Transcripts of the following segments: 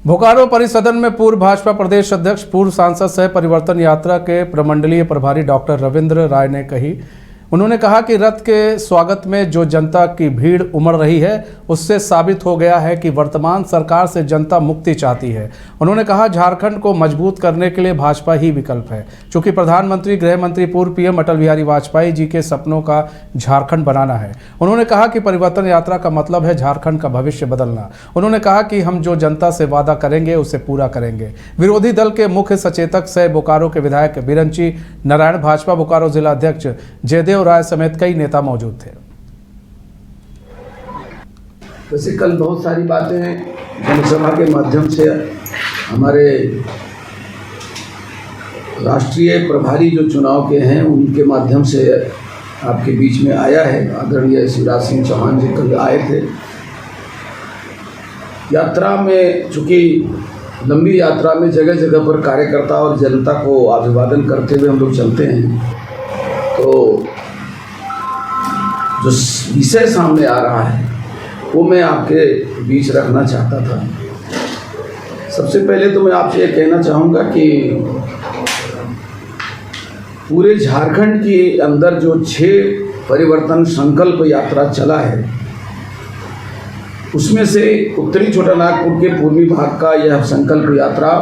बोकारो परिसदन में पूर्व भाजपा प्रदेश अध्यक्ष, पूर्व सांसद सह परिवर्तन यात्रा के प्रमंडलीय प्रभारी डॉक्टर रविंद्र राय ने उन्होंने कहा कि रथ के स्वागत में जो जनता की भीड़ उमड़ रही है, उससे साबित हो गया है कि वर्तमान सरकार से जनता मुक्ति चाहती है। उन्होंने कहा, झारखंड को मजबूत करने के लिए भाजपा ही विकल्प है। चूंकि प्रधानमंत्री, गृह मंत्री, पूर्व पीएम अटल बिहारी वाजपेयी जी के सपनों का झारखंड बनाना है। उन्होंने कहा कि परिवर्तन यात्रा का मतलब है झारखंड का भविष्य बदलना। उन्होंने कहा कि हम जो जनता से वादा करेंगे उसे पूरा करेंगे। विरोधी दल के मुख्य सचेतक सह बोकारो के विधायक बिरंची नारायण, भाजपा बोकारो जिला अध्यक्ष जयदेव राय समेत कई नेता मौजूद थे। वैसे कल बहुत सारी बातें जनसभा के माध्यम से हमारे राष्ट्रीय प्रभारी जो चुनाव के हैं उनके माध्यम से आपके बीच में आया है। आदरणीय शिवराज सिंह चौहान जी कल आए थे। यात्रा में, चूँकि लंबी यात्रा में जगह जगह पर कार्यकर्ता और जनता को अभिवादन करते हुए हम लोग चलते हैं, तो जो विषय सामने आ रहा है वो मैं आपके बीच रखना चाहता था। सबसे पहले तो मैं आपसे ये कहना चाहूँगा कि पूरे झारखंड के अंदर जो 6 परिवर्तन संकल्प यात्रा चला है, उसमें से उत्तरी छोटानागपुर के पूर्वी भाग का यह संकल्प यात्रा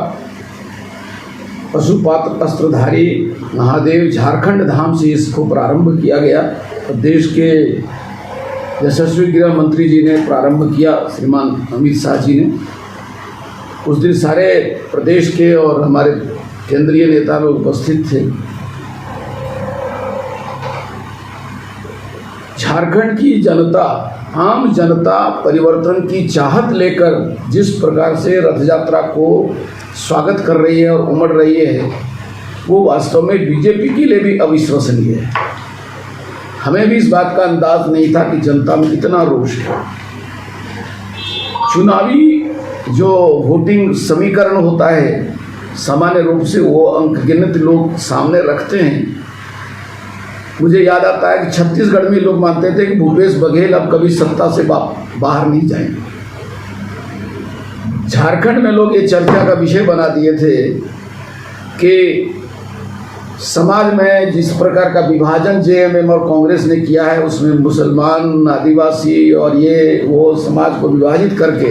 पशुपात अस्त्रधारी महादेव झारखंड धाम से इसको प्रारंभ किया गया। देश के यशस्वी गृह मंत्री जी ने प्रारंभ किया, श्रीमान अमित शाह जी ने। उस दिन सारे प्रदेश के और हमारे केंद्रीय नेता लोग उपस्थित थे। झारखंड की जनता, आम जनता परिवर्तन की चाहत लेकर जिस प्रकार से रथ यात्रा को स्वागत कर रही है और उमड़ रही है, वो वास्तव में बीजेपी के लिए भी अविश्वसनीय है। हमें भी इस बात का अंदाज नहीं था कि जनता में इतना रोष है। चुनावी जो वोटिंग समीकरण होता है, सामान्य रूप से वो अंकगिनत लोग सामने रखते हैं। मुझे याद आता है कि छत्तीसगढ़ में लोग मानते थे कि भूपेश बघेल अब कभी सत्ता से बाहर नहीं जाएंगे। झारखंड में लोग ये चर्चा का विषय बना दिए थे कि समाज में जिस प्रकार का विभाजन जेएमएम और कांग्रेस ने किया है, उसमें मुसलमान, आदिवासी और ये वो समाज को विभाजित करके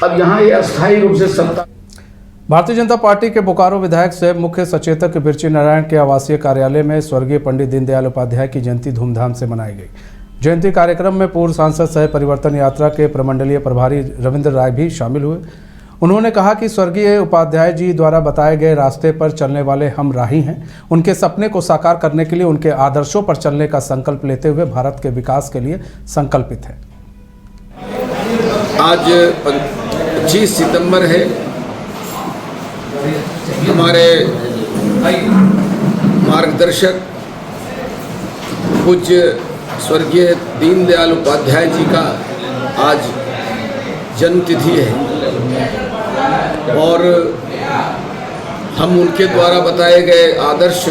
अब यहाँ ये अस्थायी रूप से सत्ता। भारतीय जनता पार्टी के बोकारो विधायक से मुख्य सचेतक बिरंची नारायण के आवासीय कार्यालय में स्वर्गीय पंडित दीनदयाल उपाध्याय की जयंती धूमधाम से मनाई गई। जयंती कार्यक्रम में पूर्व सांसद सह परिवर्तन यात्रा के प्रमंडलीय प्रभारी रविंद्र राय भी शामिल हुए। उन्होंने कहा कि स्वर्गीय उपाध्याय जी द्वारा बताए गए रास्ते पर चलने वाले हम राही हैं। उनके सपने को साकार करने के लिए उनके आदर्शों पर चलने का संकल्प लेते हुए भारत के विकास के लिए संकल्पित है। आज 25 सितंबर है। हमारे मार्गदर्शक पूज्य स्वर्गीय दीनदयाल उपाध्याय जी का आज जन्मतिथि है और हम उनके द्वारा बताए गए आदर्श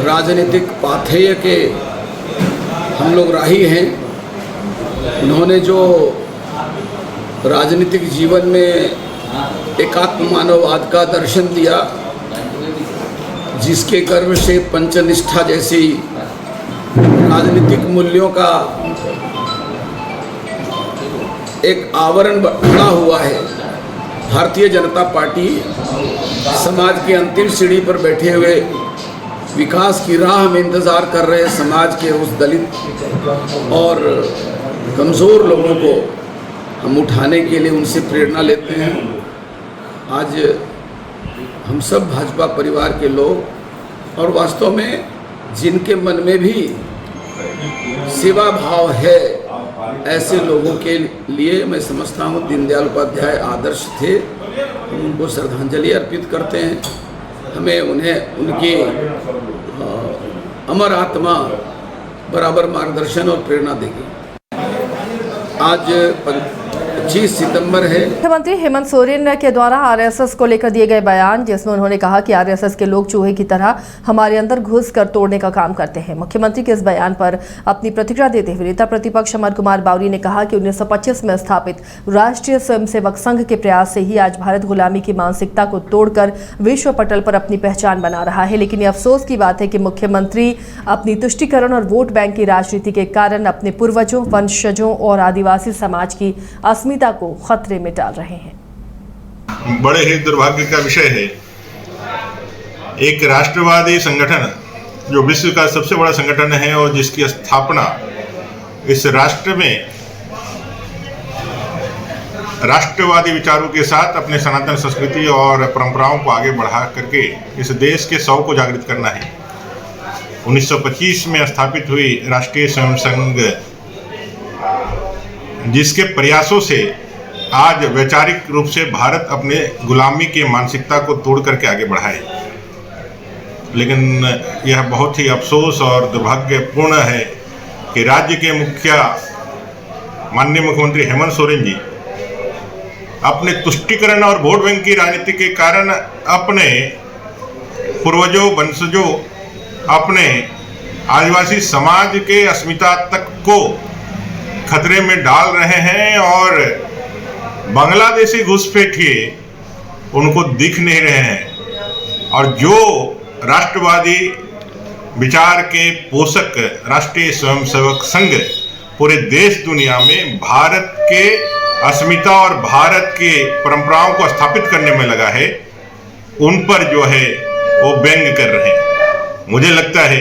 राजनीतिक पाथेय के हम लोग राही हैं। उन्होंने जो राजनीतिक जीवन में एकात्म मानववाद का दर्शन दिया, जिसके गर्व से पंचनिष्ठा जैसी राजनीतिक मूल्यों का एक आवरण बना हुआ है। भारतीय जनता पार्टी समाज की अंतिम सीढ़ी पर बैठे हुए विकास की राह में इंतज़ार कर रहे समाज के उस दलित और कमज़ोर लोगों को हम उठाने के लिए उनसे प्रेरणा लेते हैं। आज हम सब भाजपा परिवार के लोग और वास्तव में जिनके मन में भी सेवा भाव है, ऐसे लोगों के लिए मैं समझता हूँ दीनदयाल उपाध्याय आदर्श थे। हम उनको श्रद्धांजलि अर्पित करते हैं। हमें उन्हें उनकी अमर आत्मा बराबर मार्गदर्शन और प्रेरणा देगी। आज 25 सितंबर है। मुख्यमंत्री हेमंत सोरेन के द्वारा आरएसएस को लेकर दिए गए बयान, जिसमें उन्होंने कहा कि आरएसएस के लोग चूहे की तरह हमारे अंदर घुस कर तोड़ने का काम करते हैं। मुख्यमंत्री के इस बयान पर अपनी प्रतिक्रिया देते हुए नेता प्रतिपक्ष अमर कुमार बावरी ने कहा कि 1925 में स्थापित राष्ट्रीय स्वयंसेवक संघ के प्रयास से ही आज भारत गुलामी की मानसिकता को तोड़कर विश्व पटल पर अपनी पहचान बना रहा है। लेकिन ये अफसोस की बात है कि मुख्यमंत्री अपनी तुष्टीकरण और वोट बैंक की राजनीति के कारण अपने पूर्वजों, वंशजों और आदिवासी समाज की अस्मिता को खतरे में डाल रहे हैं। बड़े ही दुर्भाग्य का विषय है, एक राष्ट्रवादी संगठन जो विश्व का सबसे बड़ा संगठन है और जिसकी स्थापना इस राष्ट्र में राष्ट्रवादी विचारों के साथ अपने सनातन संस्कृति और परंपराओं को आगे बढ़ा करके इस देश के 100 को जागृत करना है। 1925 में स्थापित हुई राष्ट्रीय स्वयं संघ, जिसके प्रयासों से आज वैचारिक रूप से भारत अपने गुलामी के मानसिकता को तोड़ करके आगे बढ़ा है। लेकिन यह बहुत ही अफसोस और दुर्भाग्यपूर्ण है कि राज्य के मुखिया माननीय मुख्यमंत्री हेमंत सोरेन जी अपने तुष्टीकरण और वोट बैंक की राजनीति के कारण अपने पूर्वजों, वंशजों, अपने आदिवासी समाज के अस्मिता तक को खतरे में डाल रहे हैं और बांग्लादेशी घुसपैठिए उनको दिख नहीं रहे हैं। और जो राष्ट्रवादी विचार के पोषक राष्ट्रीय स्वयंसेवक संघ पूरे देश दुनिया में भारत के अस्मिता और भारत के परंपराओं को स्थापित करने में लगा है, उन पर जो है वो व्यंग कर रहे हैं। मुझे लगता है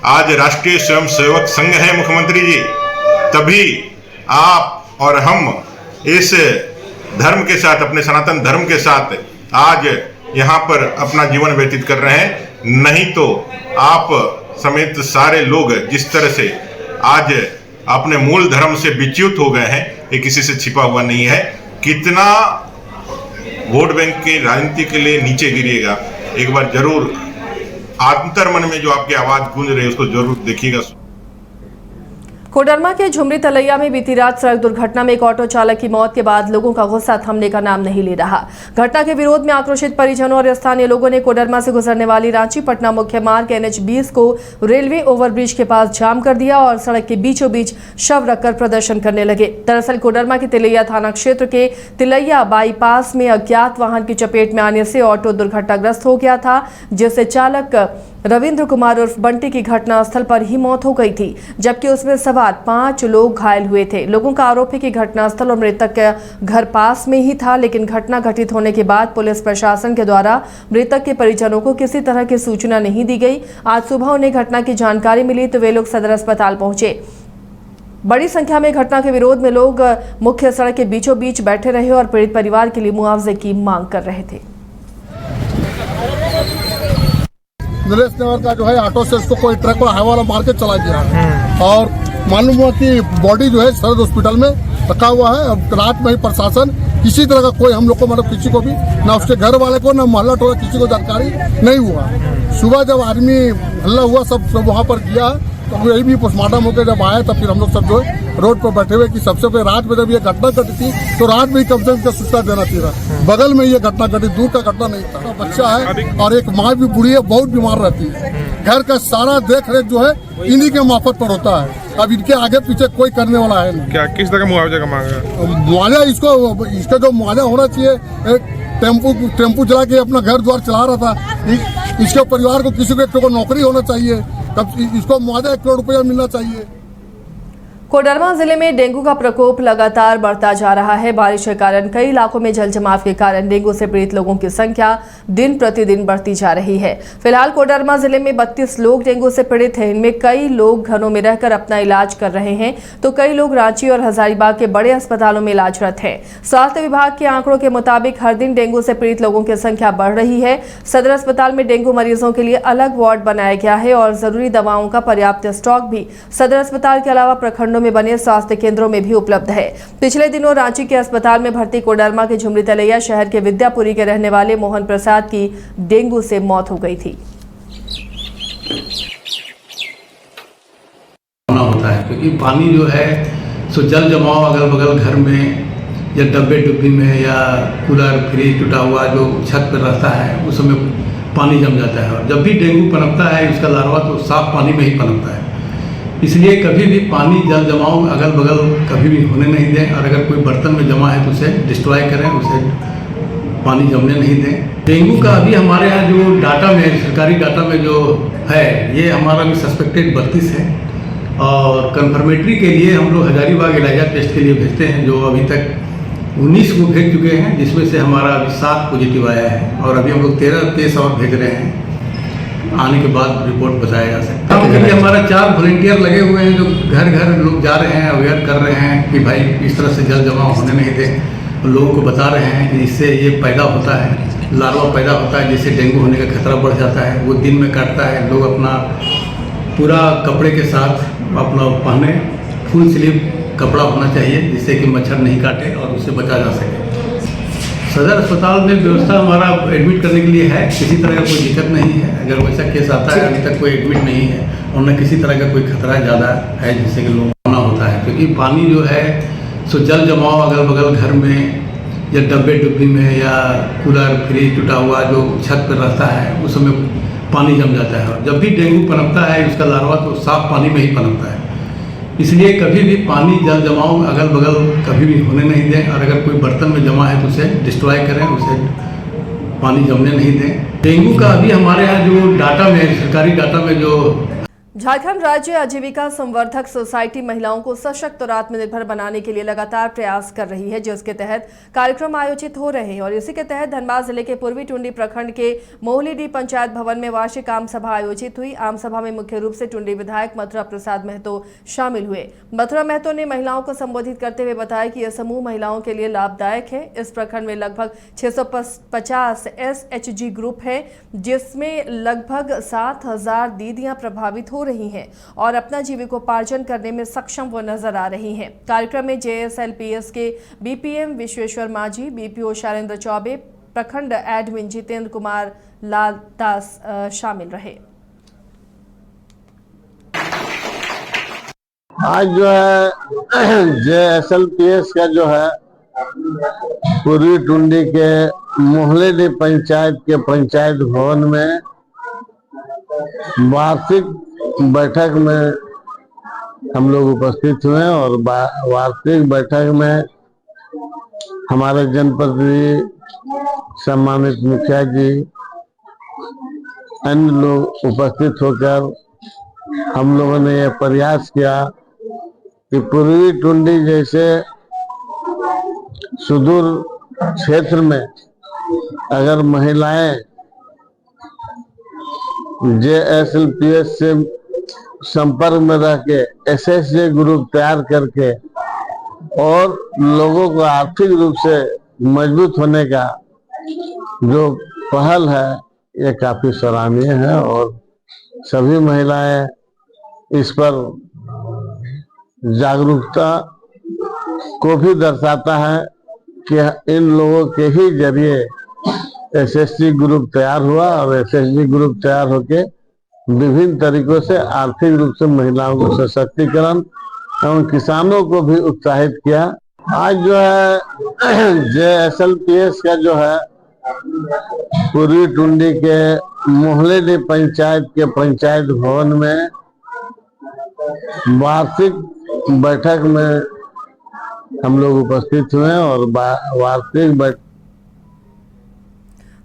आज राष्ट्रीय स्वयंसेवक संघ है मुख्यमंत्री जी, तभी आप और हम इस धर्म के साथ, अपने सनातन धर्म के साथ आज यहाँ पर अपना जीवन व्यतीत कर रहे हैं। नहीं तो आप समेत सारे लोग जिस तरह से आज अपने मूल धर्म से विच्युत हो गए हैं, ये किसी से छिपा हुआ नहीं है। कितना वोट बैंक की राजनीति के लिए नीचे गिरिएगा, एक बार जरूर अंतर्मन में जो आपकी आवाज गूंज रही है उसको जरूर देखिएगा। कोडरमा के झुमरी तलैया में बीती रात सड़क दुर्घटना में एक ऑटो चालक की मौत के बाद लोगों का गुस्सा थमने का नाम नहीं ले रहा। घटना के विरोध में आक्रोशित परिजनों और स्थानीय लोगों ने कोडरमा से गुजरने वाली रांची पटना मुख्य मार्ग NH-20 को रेलवे ओवरब्रिज के पास जाम कर दिया और सड़क के बीचों बीच शव रखकर प्रदर्शन करने लगे। दरअसल कोडरमा के तिलैया थाना क्षेत्र के तिलैया बाईपास में अज्ञात वाहन की चपेट में आने से ऑटो दुर्घटनाग्रस्त हो गया था, जिससे चालक रविंद्र कुमार उर्फ बंटी की घटनास्थल पर ही मौत हो गई थी, जबकि उसमें सवार 5 लोग घायल हुए थे। लोगों का आरोप है कि घटनास्थल और मृतक का घर पास में ही था, लेकिन घटना घटित होने के बाद पुलिस प्रशासन के द्वारा मृतक के परिजनों को किसी तरह की सूचना नहीं दी गई। आज सुबह उन्हें घटना की जानकारी मिली तो वे लोग सदर अस्पताल पहुंचे। बड़ी संख्या में घटना के विरोध में लोग मुख्य सड़क के बीचों बीच बैठे रहे और पीड़ित परिवार के लिए मुआवजे की मांग कर रहे थे। नरेश नगर का जो है ऑटो से उसको कोई ट्रक वाला हवा वाला मार के चला गया और मालूम हुआ कि बॉडी जो है सरद हॉस्पिटल में रखा हुआ है। अब रात में ही प्रशासन किसी तरह का कोई हम लोग को मतलब किसी को भी ना उसके घर वाले को ना मोहल्ला टोला किसी को जानकारी नहीं हुआ। सुबह जब आदमी हल्ला हुआ सब वहाँ पर गया तो वही भी पोस्टमार्टम होकर जब आया तब फिर हम लोग सब जो है रोड पर बैठे हुए कि सबसे पहले रात में जब ये घटना घटी थी तो रात में ही कम से कम सूचना देना चाहिए। बगल में ये घटना घटी, दूर का घटना नहीं था। बच्चा है और एक माँ भी बूढ़ी है, बहुत बीमार रहती है। घर का सारा देख रेख जो है इन्हीं के मार्फत पर होता है। अब इनके आगे पीछे कोई करने वाला है नहीं। क्या किस तरह का मुआवजा का मांग है? मुआवजा इसका जो मुआवजा होना चाहिए, एक टेम्पू चला के अपना घर द्वार चला रहा था, इसके परिवार को किसी को नौकरी होना चाहिए, तब इसको मुआवजा 1 करोड़ रुपया मिलना चाहिए। कोडरमा जिले में डेंगू का प्रकोप लगातार बढ़ता जा रहा है। बारिश के कारण कई इलाकों में जल जमाव के कारण डेंगू से पीड़ित लोगों की संख्या दिन प्रतिदिन बढ़ती जा रही है। फिलहाल कोडरमा जिले में 32 लोग डेंगू से पीड़ित हैं। इनमें कई लोग घरों में रहकर अपना इलाज कर रहे हैं तो कई लोग रांची और हजारीबाग के बड़े अस्पतालों में इलाजरत हैं। स्वास्थ्य विभाग के आंकड़ों के मुताबिक हर दिन डेंगू से पीड़ित लोगों की संख्या बढ़ रही है। सदर अस्पताल में डेंगू मरीजों के लिए अलग वार्ड बनाया गया है और जरूरी दवाओं का पर्याप्त स्टॉक भी सदर अस्पताल के अलावा प्रखंडों में बने स्वास्थ्य केंद्रों में भी उपलब्ध है। पिछले दिनों रांची के अस्पताल में भर्ती कोडरमा के झुमरी तलैया शहर के विद्यापुरी के रहने वाले मोहन प्रसाद की डेंगू से मौत हो गई थी। होता है क्योंकि पानी जो है सो जल जमाव अगल बगल घर में या डब्बे डुब्बी में या कूलर फ्रिज टूटा हुआ जो छत पर रहता है उस समय पानी जम जाता है। और जब भी डेंगू पनपता है उसका लार्वा तो साफ पानी में ही पनपता है। इसलिए कभी भी पानी जल जमाव अगल बगल कभी भी होने नहीं दें, और अगर कोई बर्तन में जमा है तो उसे डिस्ट्रॉय करें, उसे पानी जमने नहीं दें। डेंगू का अभी हमारे यहाँ जो डाटा में, सरकारी डाटा में जो है, ये हमारा भी सस्पेक्टेड 32 है, और कन्फर्मेटरी के लिए हम लोग हजारीबाग इलाजा टेस्ट के लिए भेजते हैं, जो अभी तक 19 को भेज चुके हैं, जिसमें से हमारा अभी 7 पॉजिटिव आया है, और अभी हम लोग 13 और भेज रहे हैं। आने के बाद रिपोर्ट बताया जा सकता है। क्योंकि हमारा 4 वॉलंटियर लगे हुए हैं जो घर घर लोग जा रहे हैं, अवेयर कर रहे हैं कि भाई इस तरह से जल जमाव होने नहीं दे। लोगों को बता रहे हैं कि इससे ये पैदा होता है, लार्वा पैदा होता है, जिससे डेंगू होने का खतरा बढ़ जाता है। वो दिन में काटता है। लोग अपना पूरा कपड़े के साथ अपना पहने, फुल स्लीव कपड़ा होना चाहिए, जिससे कि मच्छर नहीं काटे और उससे बचा जा सके। सदर अस्पताल में व्यवस्था हमारा एडमिट करने के लिए है, किसी तरह का कोई दिक्कत नहीं है। अगर वैसा केस आता है, अभी तक कोई एडमिट नहीं है और न किसी तरह का कोई खतरा ज़्यादा है जिससे कि लोगों को होना होता है। क्योंकि पानी जो है सो जल जमाव अगल बगल घर में या डब्बे डुब्बी में या कूलर फ्रिज टूटा हुआ जो छत पर रहता है उस समय पानी जम जाता है। और जब भी डेंगू पनपता है उसका लार्वा तो साफ पानी में ही पनपता है। इसलिए कभी भी पानी जल जमाव अगल बगल कभी भी होने नहीं दें, और अगर कोई बर्तन में जमा है तो उसे डिस्ट्रॉय करें, उसे पानी जमने नहीं दें। डेंगू का अभी हमारे यहाँ जो डाटा में, सरकारी डाटा में जो झारखंड राज्य आजीविका संवर्धक सोसाइटी महिलाओं को सशक्त और आत्मनिर्भर बनाने के लिए लगातार प्रयास कर रही है, जिसके तहत कार्यक्रम आयोजित हो रहे हैं। और इसी के तहत धनबाद जिले के पूर्वी टुंडी प्रखंड के मोहलीडीह पंचायत भवन में वार्षिक आम सभा आयोजित हुई। आम सभा में मुख्य रूप से टुंडी विधायक मथुरा प्रसाद महतो शामिल हुए। मथुरा महतो ने महिलाओं को संबोधित करते हुए बताया कि यह समूह महिलाओं के लिए लाभदायक है। इस प्रखंड में लगभग 650 SHG ग्रुप है, जिसमें लगभग 7000 दीदियां प्रभावित हो रही हैं और अपना जीविकोपार्जन करने में सक्षम वो नजर आ रही हैं। कार्यक्रम में JSLPS के BPM विश्वेश्वर माझी, BPO शैलेंद्र चौबे, प्रखंड एडमिन जितेंद्र कुमार लाल दास शामिल रहे। आज जो है JSLPS का जो है पूर्वी टुंडी के मोहलीडीह पंचायत के पंचायत भवन में वार्षिक बैठक में हम लोग उपस्थित हुए, और वार्षिक बैठक में हमारे जनप्रतिनिधि सम्मानित मुखिया जी, अन्य लोग उपस्थित होकर हम लोगों ने यह प्रयास किया कि पूर्वी टुंडी जैसे सुदूर क्षेत्र में अगर महिलाएं JSLPS से संपर्क में रह के SHG ग्रुप तैयार करके और लोगों को आर्थिक रूप से मजबूत होने का जो पहल है, ये काफी सराहनीय है। और सभी महिलाएं इस पर जागरूकता को भी दर्शाता है कि इन लोगों के ही जरिए SHG ग्रुप तैयार हुआ, और SHG ग्रुप तैयार होके विभिन्न तरीकों से आर्थिक रूप से महिलाओं को सशक्तिकरण एवं किसानों को भी उत्साहित किया। आज जो है JSLPS का जो है पूर्वी टुंडी के मोहलीडीह पंचायत के पंचायत भवन में वार्षिक बैठक में हम लोग उपस्थित हुए, और वार्षिक बैठक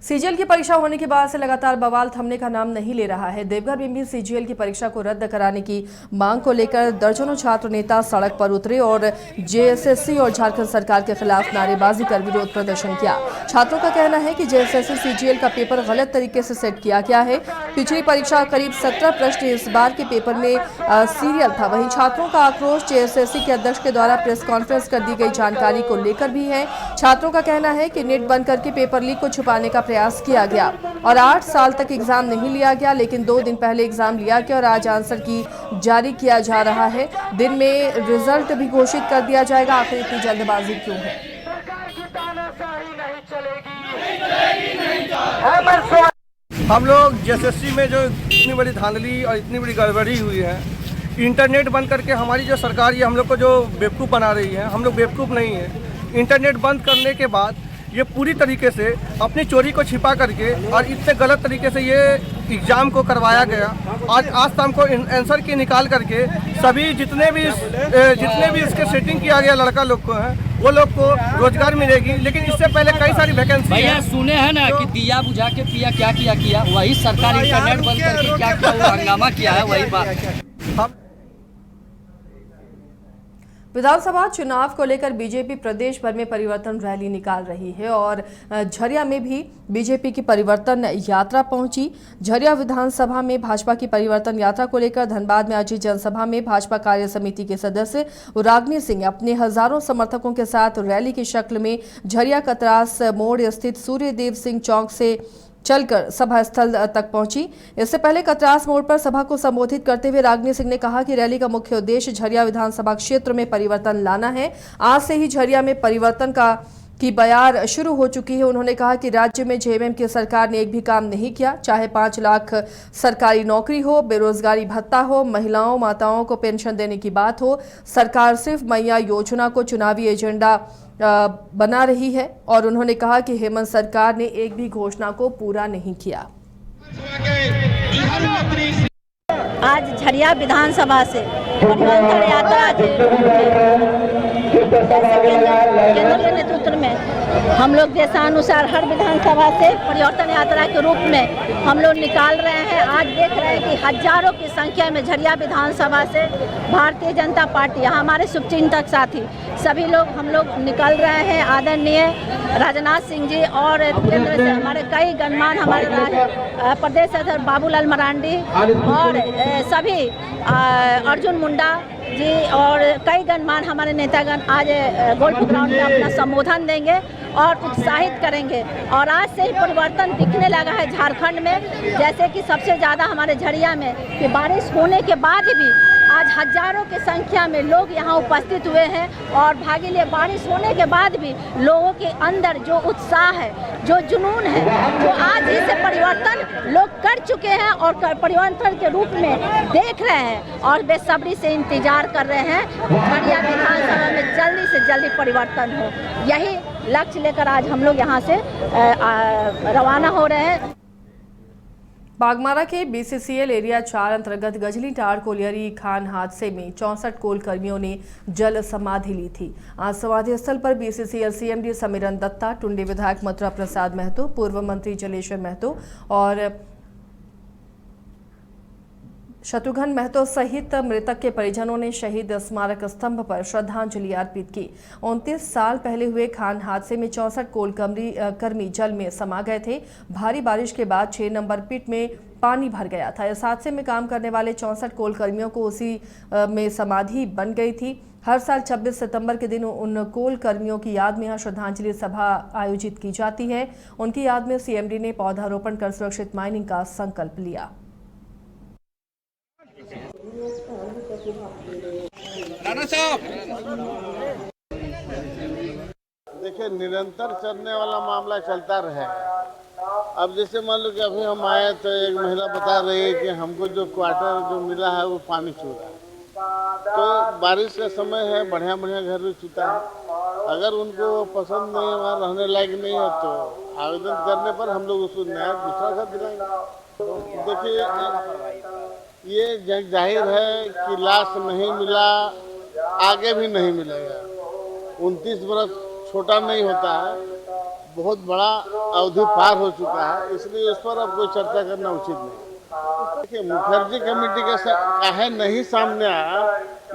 CGL की परीक्षा होने के बाद से लगातार बवाल थमने का नाम नहीं ले रहा है। देवघर में भी CGL की परीक्षा को रद्द कराने की मांग को लेकर दर्जनों छात्र नेता सड़क पर उतरे और JSSC और झारखंड सरकार के खिलाफ नारेबाजी कर विरोध प्रदर्शन किया। छात्रों का कहना है कि JSSC CGL का पेपर गलत तरीके से सेट किया गया है। पिछली परीक्षा करीब 17 प्रश्न इस बार के पेपर में सीरियल था। वहीं छात्रों का आक्रोश JSSC के अध्यक्ष के द्वारा प्रेस कॉन्फ्रेंस कर दी गई जानकारी को लेकर भी है। छात्रों का कहना है कि नेट बंद करके पेपर लीक को छुपाने का प्रयास किया गया और 8 साल तक एग्जाम नहीं लिया गया, लेकिन 2 दिन पहले एग्जाम लिया गया और आज आंसर की जारी किया जा रहा है। दिन में रिजल्ट भी घोषित कर दिया जाएगा। आखिर इतनी जल्दबाजी क्यों है? हम लोग JSSC में जो इतनी बड़ी धांधली और इतनी बड़ी गड़बड़ी हुई है, इंटरनेट बंद करके हमारी जो सरकार ये हम लोग को जो बेवकूफ़ बना रही है, हम लोग बेवकूफ़ नहीं है। इंटरनेट बंद करने के बाद ये पूरी तरीके से अपनी चोरी को छिपा करके और इतने गलत तरीके से ये एग्ज़ाम को करवाया गया। आज शाम को आंसर की निकाल करके सभी जितने भी इसके सेटिंग किया गया लड़का लोग को है वो लोग को रोजगार मिलेगी। लेकिन इससे पहले कई सारी वैकेंसी भैया सुने हैं ना कि दिया बुझा के पिया क्या किया वही सरकार इंटरनेट बंद करके क्या वो हंगामा किया है वही बात। विधानसभा चुनाव को लेकर बीजेपी प्रदेश भर में परिवर्तन रैली निकाल रही है और झरिया में भी बीजेपी की परिवर्तन यात्रा पहुंची। झरिया विधानसभा में भाजपा की परिवर्तन यात्रा को लेकर धनबाद में आयोजित जनसभा में भाजपा कार्य समिति के सदस्य रागनी सिंह अपने हजारों समर्थकों के साथ रैली की शक्ल में झरिया कतरास मोड़ स्थित सूर्यदेव सिंह चौक से चलकर सभा स्थल तक पहुंची। इससे पहले कतरास मोड़ पर सभा को संबोधित करते हुए रागनी सिंह ने कहा कि रैली का मुख्य उद्देश्य झरिया विधानसभा क्षेत्र में परिवर्तन लाना है। आज से ही झरिया में परिवर्तन की बयार शुरू हो चुकी है। उन्होंने कहा कि राज्य में जेएमएम की सरकार ने एक भी काम नहीं किया, चाहे 5 लाख सरकारी नौकरी हो, बेरोजगारी भत्ता हो, महिलाओं माताओं को पेंशन देने की बात हो। सरकार सिर्फ मैया योजना को चुनावी एजेंडा बना रही है और उन्होंने कहा कि हेमंत सरकार ने एक भी घोषणा को पूरा नहीं किया। आज झरिया विधानसभा से परिवर्तन यात्रा के केंद्र के नेतृत्व में हम लोग देशानुसार हर विधानसभा से परिवर्तन यात्रा के रूप में हम लोग निकाल रहे हैं। आज देख रहे हैं कि हजारों की संख्या में झरिया विधानसभा से भारतीय जनता पार्टी हमारे शुभचिंतक साथी सभी लोग हम लोग निकल रहे हैं। आदरणीय राजनाथ सिंह जी और केंद्र से हमारे कई गणमान्य हमारे प्रदेश अध्यक्ष बाबूलाल मरांडी और सभी अर्जुन मुंडा जी और कई गणमान्य हमारे नेतागण आज गोल्फ ग्राउंड में अपना संबोधन देंगे और उत्साहित करेंगे। और आज से ही परिवर्तन दिखने लगा है झारखंड में, जैसे कि सबसे ज़्यादा हमारे झरिया में कि बारिश होने के बाद भी आज हजारों की संख्या में लोग यहाँ उपस्थित हुए हैं और भागी लिए। बारिश होने के बाद भी लोगों के अंदर जो उत्साह है, जो जुनून है, जो आज ही से परिवर्तन लोग कर चुके हैं और परिवर्तन के रूप में देख रहे हैं और बेसब्री से इंतजार कर रहे हैं झरिया विधानसभा में जल्दी से जल्दी परिवर्तन हो। यही लक्ष्य लेकर आज हम लोग यहाँ से रवाना हो रहे हैं। बागमारा के बीसीसीएल एरिया 4 अंतर्गत गजली टार कोलियरी खान हादसे में 64 कोल कर्मियों ने जल समाधि ली थी। आज समाधि स्थल पर बीसीसीएल सीएमडी समीरन दत्ता, टुंडी विधायक मथुरा प्रसाद महतो, पूर्व मंत्री जलेश्वर महतो और शत्रुघ्न महतो सहित मृतक के परिजनों ने शहीद स्मारक स्तंभ पर श्रद्धांजलि अर्पित की। 29 साल पहले हुए खान हादसे में 64 कोल कर्मी जल में समा गए थे। भारी बारिश के बाद 6 नंबर पिट में पानी भर गया था। इस हादसे में काम करने वाले 64 कोल कर्मियों को उसी में समाधि बन गई थी। हर साल 26 सितंबर के दिन उन कोल कर्मियों की याद में यहाँ श्रद्धांजलि सभा आयोजित की जाती है। उनकी याद में सीएमडी ने पौधारोपण कर सुरक्षित माइनिंग का संकल्प लिया। देखिए, निरंतर चलने वाला मामला चलता रहे। अब जैसे मान लो कि अभी हम आए तो एक महिला बता रही है कि हमको जो क्वार्टर जो मिला है वो पानी छू रहा है। तो बारिश का समय है, बढ़िया बढ़िया घर भी छूता है। अगर उनको पसंद नहीं है, वहाँ रहने लायक नहीं है, तो आवेदन करने पर हम लोग उसको नया दूसरा घर दिलाएंगे। देखिए, ये जाहिर है कि लाश नहीं मिला, आगे भी नहीं मिलेगा। 29 बरस छोटा नहीं होता है, बहुत बड़ा अवधि पार हो चुका है, इसलिए इस पर अब कोई चर्चा करना उचित नहीं। देखिए, मुखर्जी कमेटी का काहे नहीं सामने आया,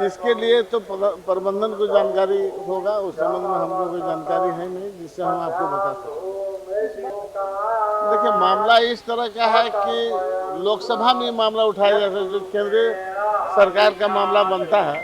इसके लिए तो प्रबंधन को जानकारी होगा। उस संबंध में हमको कोई जानकारी है नहीं जिससे हम आपको बता सकें। देखिए, मामला इस तरह का है कि लोकसभा में मामला उठाया जाता है, जो केंद्रीय सरकार का मामला बनता है